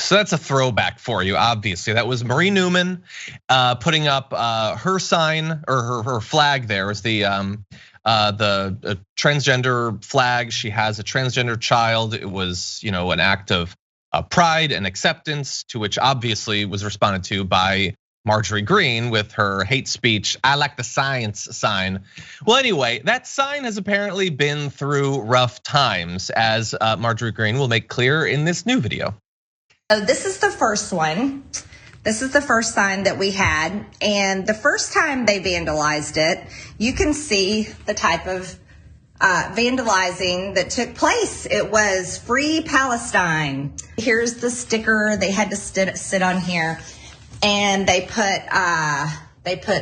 So that's a throwback for you, obviously. That was Marie Newman putting up her sign or her flag. There was the transgender flag. She has a transgender child. It was, an act of pride and acceptance, to which obviously was responded to by Marjorie Greene with her hate speech, "I like the science" sign. Well, anyway, that sign has apparently been through rough times, as Marjorie Greene will make clear in this new video. So this is the first one. This is the first sign that we had. And the first time they vandalized it, you can see the type of vandalizing that took place. It was "Free Palestine." Here's the sticker. They had to sit on here. And they put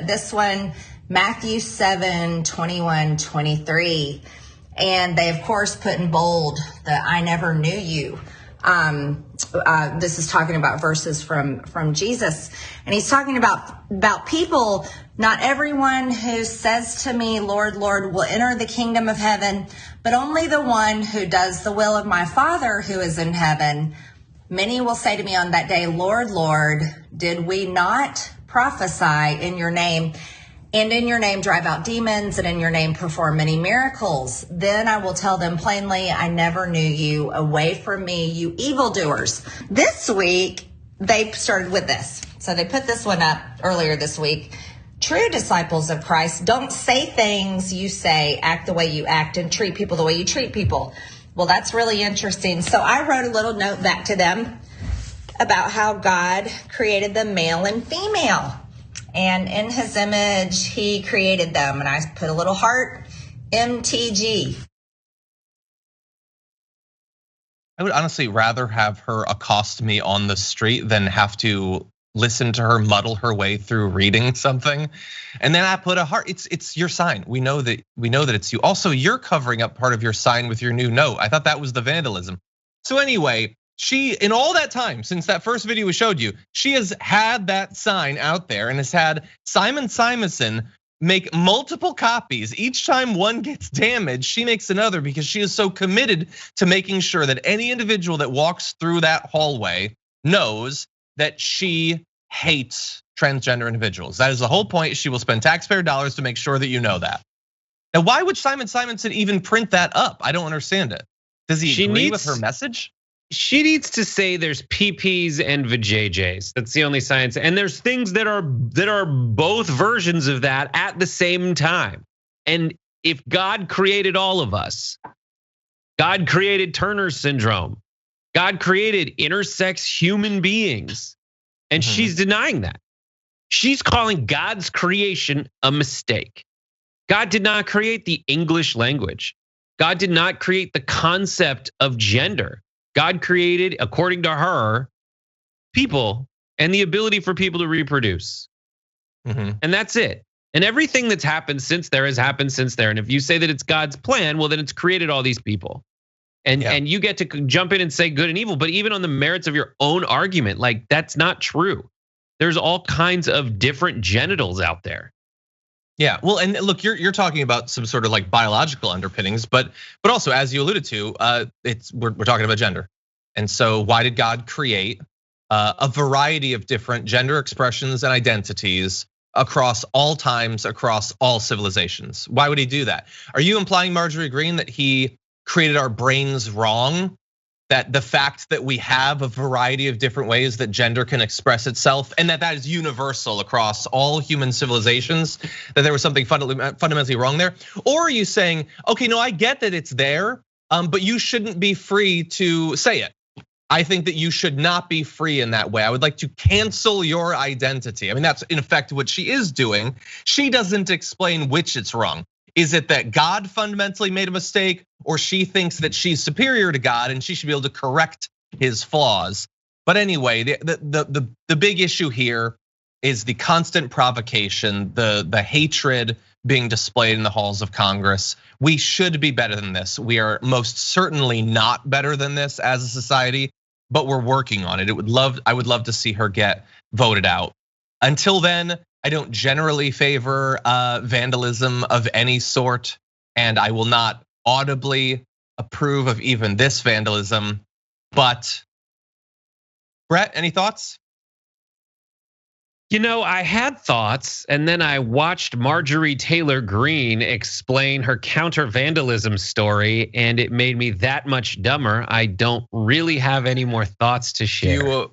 this one, Matthew 7:21-23. And they, of course, put in bold the "I never knew you." This is talking about verses from Jesus, and he's talking about people. "Not everyone who says to me, 'Lord, Lord,' will enter the kingdom of heaven, but only the one who does the will of my Father who is in heaven. Many will say to me on that day, 'Lord, Lord, did we not prophesy in your name, and in your name drive out demons, and in your name perform many miracles?' Then I will tell them plainly, 'I never knew you. Away from me, you evildoers.'" This week, they started with this. So they put this one up earlier this week. "True disciples of Christ don't say things you say, act the way you act, and treat people the way you treat people." Well, that's really interesting. So I wrote a little note back to them about how God created them male and female. And in his image, he created them. And I put a little heart, MTG. I would honestly rather have her accost me on the street than have to listen to her muddle her way through reading something. And then I put a heart. It's your sign. We know that it's you. Also, you're covering up part of your sign with your new note. I thought that was the vandalism. So anyway, she, in all that time since that first video we showed you, she has had that sign out there and has had Simon Simonson make multiple copies. Each time one gets damaged, she makes another, because she is so committed to making sure that any individual that walks through that hallway knows that she hates transgender individuals. That is the whole point. She will spend taxpayer dollars to make sure that you know that. Now, why would Simon Simonson even print that up? I don't understand it. Does he agree with her message? She needs to say there's PPs and vajayjays. That's the only science. And there's things that are both versions of that at the same time. And if God created all of us, God created Turner syndrome, God created intersex human beings, and she's denying that. She's calling God's creation a mistake. God did not create the English language. God did not create the concept of gender. God created, according to her, people and the ability for people to reproduce. And that's it. And everything that's happened since there has happened since there. And if you say that it's God's plan, well, then it's created all these people. And you get to jump in and say good and evil, but even on the merits of your own argument, like, that's not true. There's all kinds of different genitals out there. Yeah, well, and look, you're talking about some sort of like biological underpinnings, but also, as you alluded to, we're talking about gender. And so why did God create a variety of different gender expressions and identities across all times, across all civilizations? Why would he do that? Are you implying, Marjorie Greene, that he created our brains wrong? That the fact that we have a variety of different ways that gender can express itself, and that is universal across all human civilizations, that there was something fundamentally wrong there? Or are you saying, okay, no, I get that it's there, but you shouldn't be free to say it? I think that you should not be free in that way. I would like to cancel your identity. I mean, that's in effect what she is doing. She doesn't explain which it's wrong. Is it that God fundamentally made a mistake, or she thinks that she's superior to God and she should be able to correct his flaws? But anyway, the big issue here is the constant provocation, the hatred being displayed in the halls of Congress. We should be better than this. We are most certainly not better than this as a society, but we're working on it. I would love to see her get voted out. Until then, I don't generally favor vandalism of any sort, and I will not audibly approve of even this vandalism. But Brett, any thoughts? You know, I had thoughts, and then I watched Marjorie Taylor Greene explain her counter-vandalism story, and it made me that much dumber. I don't really have any more thoughts to share. Do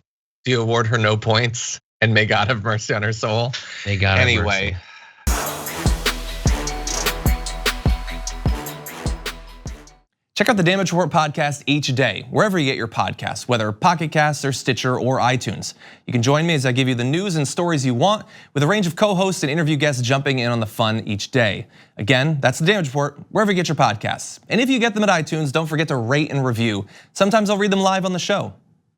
you award her no points? And may God have mercy on her soul. May God have mercy. Anyway. Check out the Damage Report podcast each day, wherever you get your podcasts, whether Pocket Casts or Stitcher or iTunes. You can join me as I give you the news and stories you want, with a range of co-hosts and interview guests jumping in on the fun each day. Again, that's the Damage Report, wherever you get your podcasts. And if you get them at iTunes, don't forget to rate and review. Sometimes I'll read them live on the show.